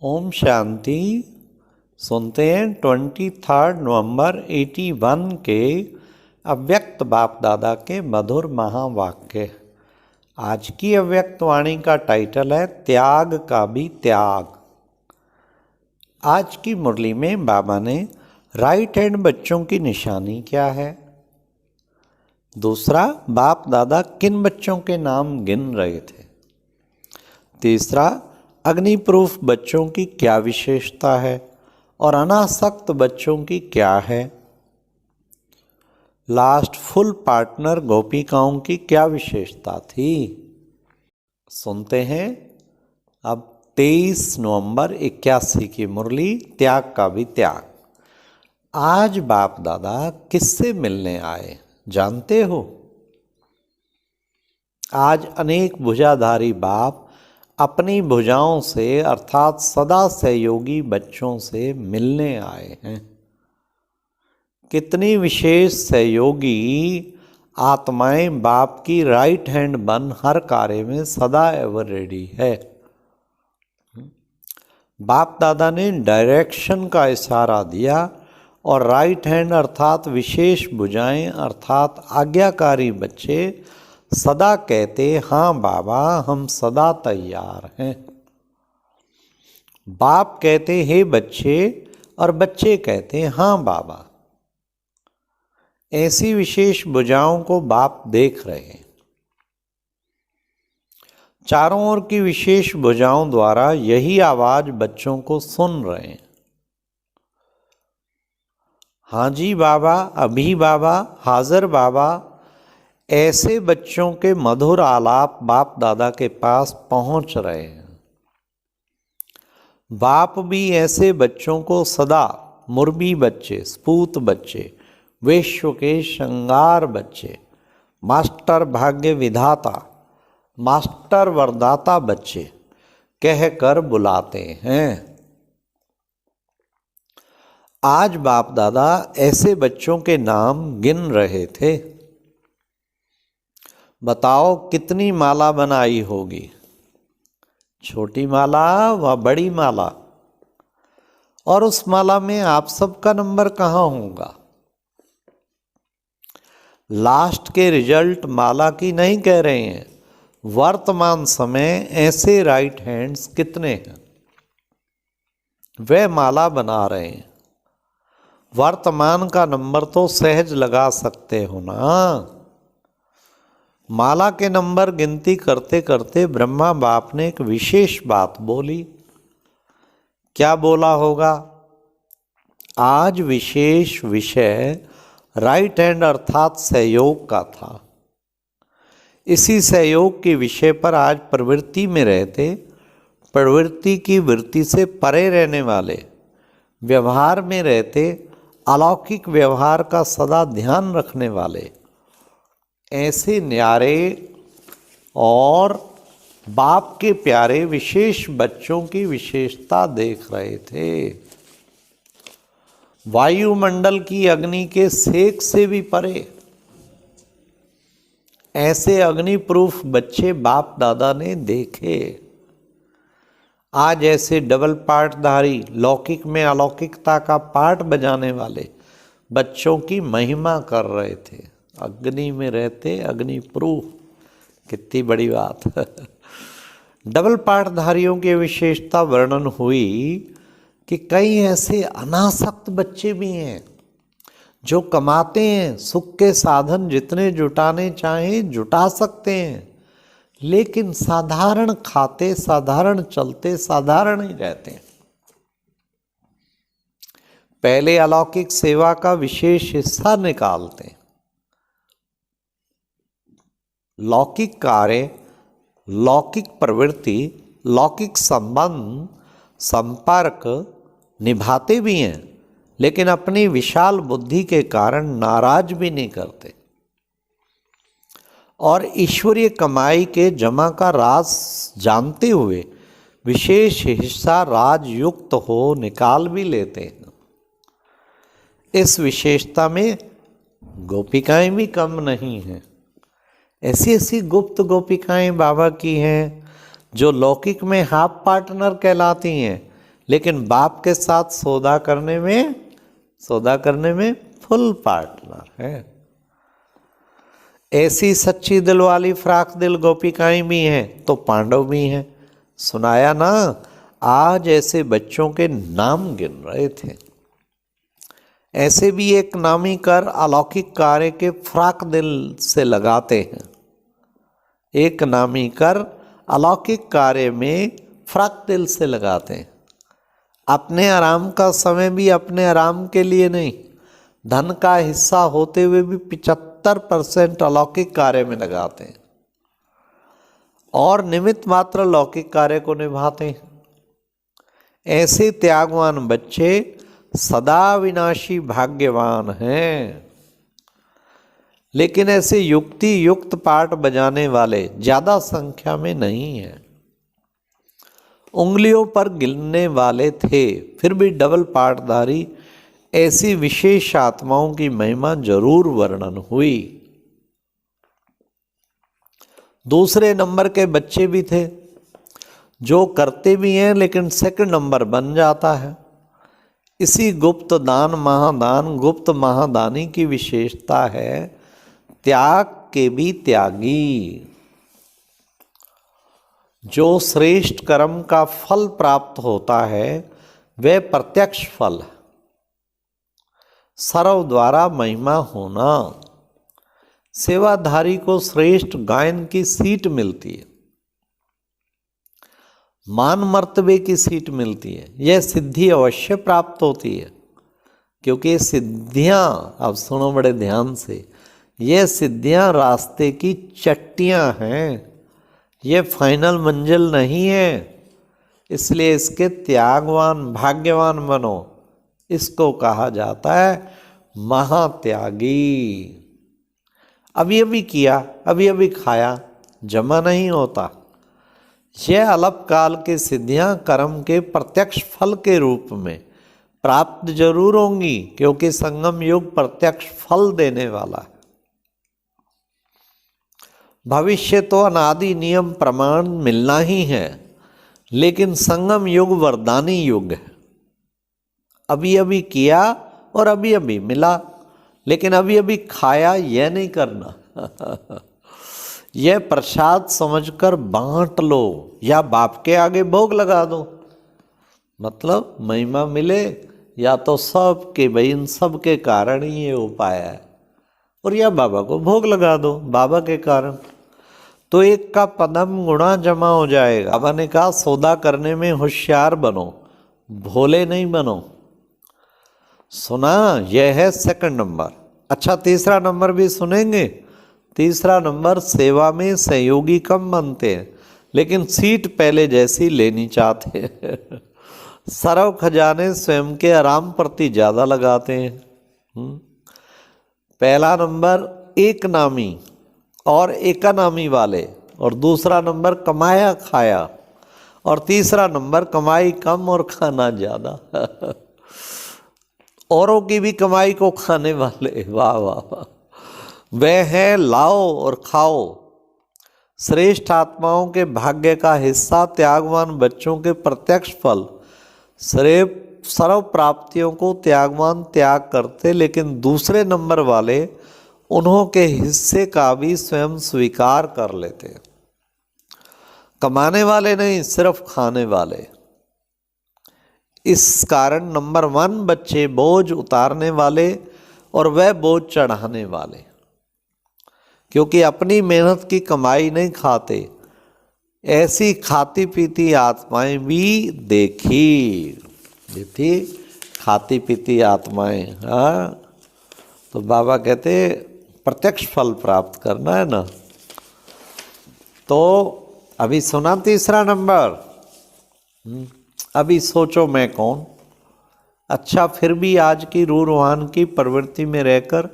ओम शांति। सुनते हैं 23 नवंबर 81 के अव्यक्त बाप दादा के मधुर महावाक्य। आज की अव्यक्त वाणी का टाइटल है त्याग का भी त्याग। आज की मुरली में बाबा ने राइट हैंड बच्चों की निशानी क्या है, दूसरा बाप दादा किन बच्चों के नाम गिन रहे थे, तीसरा अग्नि प्रूफ बच्चों की क्या विशेषता है और अनासक्त बच्चों की क्या है, लास्ट फुल पार्टनर गोपिकाओं की क्या विशेषता थी। सुनते हैं अब 23 नवंबर 81 की मुरली त्याग का भी त्याग। आज बाप दादा किससे मिलने आए जानते हो? आज अनेक भुजाधारी बाप अपनी भुजाओं से अर्थात सदा सहयोगी बच्चों से मिलने आए हैं। कितनी विशेष सहयोगी आत्माएं बाप की राइट हैंड बन हर कार्य में सदा एवर रेडी है। बाप दादा ने डायरेक्शन का इशारा दिया और राइट हैंड अर्थात विशेष भुजाएं अर्थात आज्ञाकारी बच्चे सदा कहते हाँ बाबा हम सदा तैयार हैं। बाप कहते हे बच्चे और बच्चे कहते हाँ बाबा। ऐसी विशेष भुजाओं को बाप देख रहे हैं। चारों ओर की विशेष भुजाओं द्वारा यही आवाज बच्चों को सुन रहे हैं। हाँ जी बाबा, अभी बाबा, हाजिर बाबा। ऐसे बच्चों के मधुर आलाप बाप दादा के पास पहुंच रहे हैं। बाप भी ऐसे बच्चों को सदा मुरबी बच्चे, स्पूत बच्चे, विश्व के श्रृंगार बच्चे, मास्टर भाग्य विधाता, मास्टर वरदाता बच्चे कहकर बुलाते हैं। आज बाप दादा ऐसे बच्चों के नाम गिन रहे थे। बताओ कितनी माला बनाई होगी, छोटी माला व बड़ी माला, और उस माला में आप सबका नंबर कहाँ होगा? लास्ट के रिजल्ट माला की नहीं कह रहे हैं, वर्तमान समय ऐसे राइट हैंड्स कितने हैं वे माला बना रहे हैं। वर्तमान का नंबर तो सहज लगा सकते हो ना। माला के नंबर गिनती करते करते ब्रह्मा बाप ने एक विशेष बात बोली। क्या बोला होगा? आज विशेष विषय राइट हैंड अर्थात सहयोग का था। इसी सहयोग के विषय पर आज प्रवृत्ति में रहते, प्रवृत्ति की वृत्ति से परे रहने वाले, व्यवहार में रहते, अलौकिक व्यवहार का सदा ध्यान रखने वाले ऐसे न्यारे और बाप के प्यारे विशेष बच्चों की विशेषता देख रहे थे। वायुमंडल की अग्नि के सेक से भी परे ऐसे अग्नि प्रूफ बच्चे बाप दादा ने देखे। आज ऐसे डबल पार्टधारी लौकिक में अलौकिकता का पार्ट बजाने वाले बच्चों की महिमा कर रहे थे। अग्नि में रहते अग्नि प्रूफ, कितनी बड़ी बात। डबल पाठधारियों की विशेषता वर्णन हुई कि कई ऐसे अनासक्त बच्चे भी हैं जो कमाते हैं, सुख के साधन जितने जुटाने चाहें जुटा सकते हैं, लेकिन साधारण खाते, साधारण चलते, साधारण ही रहते हैं। पहले अलौकिक सेवा का विशेष हिस्सा निकालते हैं। लौकिक कार्य, लौकिक प्रवृत्ति, लौकिक संबंध, संपर्क निभाते भी हैं, लेकिन अपनी विशाल बुद्धि के कारण नाराज भी नहीं करते और ईश्वरीय कमाई के जमा का राज जानते हुए विशेष हिस्सा राजयुक्त हो निकाल भी लेते हैं। इस विशेषता में गोपिकाएं भी कम नहीं हैं। ऐसी ऐसी गुप्त गोपिकाएं बाबा की हैं जो लौकिक में हाफ पार्टनर कहलाती हैं, लेकिन बाप के साथ सौदा करने में फुल पार्टनर है। ऐसी सच्ची दिल वाली फ्राक दिल गोपिकाएं भी हैं तो पांडव भी हैं। सुनाया ना, आज ऐसे बच्चों के नाम गिन रहे थे। ऐसे भी एक नामी कर अलौकिक कार्य के फ्राक दिल से लगाते हैं। एक नामी कर अलौकिक कार्य में फ्राक दिल से लगाते हैं। अपने आराम का समय भी अपने आराम के लिए नहीं, धन का हिस्सा होते हुए भी 75% अलौकिक कार्य में लगाते हैं और निमित्त मात्र लौकिक कार्य को निभाते हैं। ऐसे त्यागवान बच्चे सदा विनाशी भाग्यवान हैं। लेकिन ऐसे युक्ति युक्त पाठ बजाने वाले ज्यादा संख्या में नहीं हैं। उंगलियों पर गिनने वाले थे, फिर भी डबल पाठधारी ऐसी विशेष आत्माओं की महिमा जरूर वर्णन हुई। दूसरे नंबर के बच्चे भी थे जो करते भी हैं लेकिन सेकंड नंबर बन जाता है। इसी गुप्त दान महादान गुप्त महादानी की विशेषता है, त्याग के भी त्यागी। जो श्रेष्ठ कर्म का फल प्राप्त होता है वह प्रत्यक्ष फल है। सर्व द्वारा महिमा होना, सेवाधारी को श्रेष्ठ गायन की सीट मिलती है, मान मर्तबे की सीट मिलती है। यह सिद्धि अवश्य प्राप्त होती है, क्योंकि ये सिद्धियां, अब सुनो बड़े ध्यान से, ये सिद्धियां रास्ते की चट्टियां हैं, ये फाइनल मंजिल नहीं है। इसलिए इसके त्यागवान भाग्यवान बनो। इसको कहा जाता है महात्यागी। अभी अभी किया, अभी अभी खाया, जमा नहीं होता। यह अल्पकाल की सिद्धियां कर्म के प्रत्यक्ष फल के रूप में प्राप्त जरूर होंगी, क्योंकि संगम युग प्रत्यक्ष फल देने वाला है। भविष्य तो अनादि नियम प्रमाण मिलना ही है, लेकिन संगम युग वरदानी युग है। अभी अभी किया और अभी अभी मिला, लेकिन अभी अभी खाया यह नहीं करना। यह प्रसाद समझकर बांट लो या बाप के आगे भोग लगा दो। मतलब महिमा मिले या तो सब के, भाई इन सब के कारण ही ये हो पाया है, और या बाबा को भोग लगा दो बाबा के कारण, तो एक का पदम गुणा जमा हो जाएगा। बाबा ने कहा सौदा करने में होशियार बनो, भोले नहीं बनो। सुना, यह है सेकंड नंबर। अच्छा, तीसरा नंबर भी सुनेंगे। तीसरा नंबर, सेवा में सहयोगी कम बनते हैं लेकिन सीट पहले जैसी लेनी चाहते हैं। सर्व खजाने स्वयं के आराम प्रति ज्यादा लगाते हैं। पहला नंबर एक नामी और एकानामी वाले, और दूसरा नंबर कमाया खाया, और तीसरा नंबर कमाई कम और खाना ज्यादा। औरों की भी कमाई को खाने वाले, वाह वाह वाह। वह है लाओ और खाओ। श्रेष्ठ आत्माओं के भाग्य का हिस्सा त्यागवान बच्चों के प्रत्यक्ष फल। सर्व प्राप्तियों को त्यागवान त्याग करते, लेकिन दूसरे नंबर वाले उन्हों के हिस्से का भी स्वयं स्वीकार कर लेते। कमाने वाले नहीं, सिर्फ खाने वाले। इस कारण नंबर 1 बच्चे बोझ उतारने वाले और वह बोझ चढ़ाने वाले, क्योंकि अपनी मेहनत की कमाई नहीं खाते। ऐसी खाती पीती आत्माएं भी देखी थी, खाती पीती आत्माएं। हाँ, तो बाबा कहते प्रत्यक्ष फल प्राप्त करना है ना। तो अभी सुना तीसरा नंबर। अभी सोचो मैं कौन। अच्छा, फिर भी आज की रूह रूहान की प्रवृत्ति में रहकर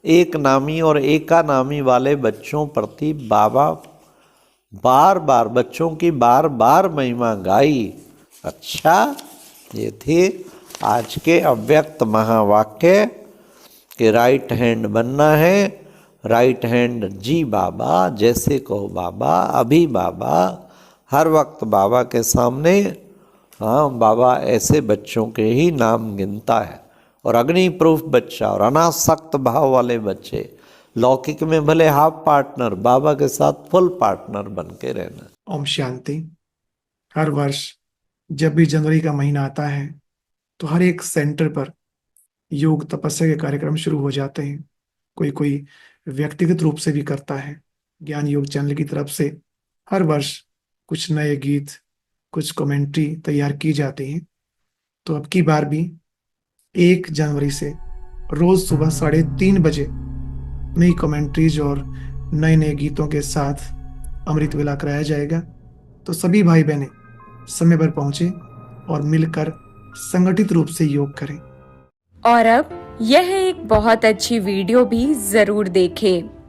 एक नामी और एका नामी वाले बच्चों प्रति बाबा बार बार बच्चों की बार बार महिमा गाई। अच्छा, ये थे आज के अव्यक्त महावाक्य कि राइट हैंड बनना है। राइट हैंड जी बाबा, जैसे कहो बाबा, अभी बाबा, हर वक्त बाबा के सामने। हाँ, बाबा ऐसे बच्चों के ही नाम गिनता है। और अग्नि प्रूफ बच्चा और अनासक्त भाव वाले बच्चे, लौकिक में भले हाफ पार्टनर, बाबा के साथ फुल पार्टनर बन के रहना। ओम शांति। हर वर्ष जब भी जनवरी का महीना आता है तो हर एक सेंटर पर योग तपस्या के कार्यक्रम शुरू हो जाते हैं। कोई कोई व्यक्तिगत रूप से भी करता है। ज्ञान योग चैनल की तरफ से हर वर्ष कुछ नए गीत, कुछ कमेंट्री तैयार की जाती है। तो अब की बार भी 1 जनवरी से रोज सुबह 3:30 बजे नई कमेंट्रीज और नए नए गीतों के साथ अमृत वेला कराया जाएगा। तो सभी भाई बहनें समय पर पहुंचे और मिलकर संगठित रूप से योग करें। और अब यह एक बहुत अच्छी वीडियो भी जरूर देखें।